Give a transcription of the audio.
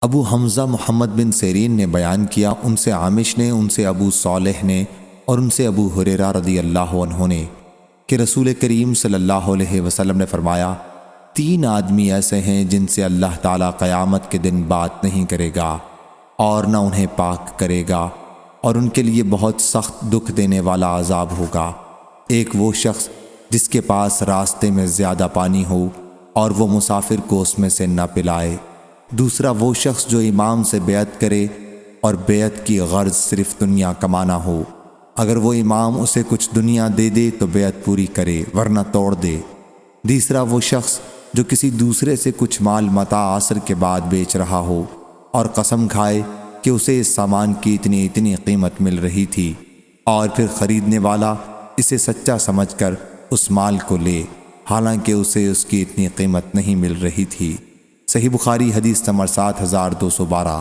ابو حمزہ محمد بن سیرین نے بیان کیا، ان سے عامش نے، ان سے ابو صالح نے اور ان سے ابو ہریرہ رضی اللہ عنہ نے کہ رسول کریم صلی اللہ علیہ وسلم نے فرمایا، 3 آدمی ایسے ہیں جن سے اللہ تعالیٰ قیامت کے دن بات نہیں کرے گا اور نہ انہیں پاک کرے گا، اور ان کے لیے بہت سخت دکھ دینے والا عذاب ہوگا۔ ایک وہ شخص جس کے پاس راستے میں زیادہ پانی ہو اور وہ مسافر کو اس میں سے نہ پلائے۔ دوسرا وہ شخص جو امام سے بیعت کرے اور بیعت کی غرض صرف دنیا کمانا ہو، اگر وہ امام اسے کچھ دنیا دے دے تو بیعت پوری کرے ورنہ توڑ دے۔ تیسرا وہ شخص جو کسی دوسرے سے کچھ مال متاع عصر کے بعد بیچ رہا ہو اور قسم کھائے کہ اسے اس سامان کی اتنی قیمت مل رہی تھی، اور پھر خریدنے والا اسے سچا سمجھ کر اس مال کو لے حالانکہ اسے اس کی اتنی قیمت نہیں مل رہی تھی۔ صحیح بخاری حدیث نمبر 7212۔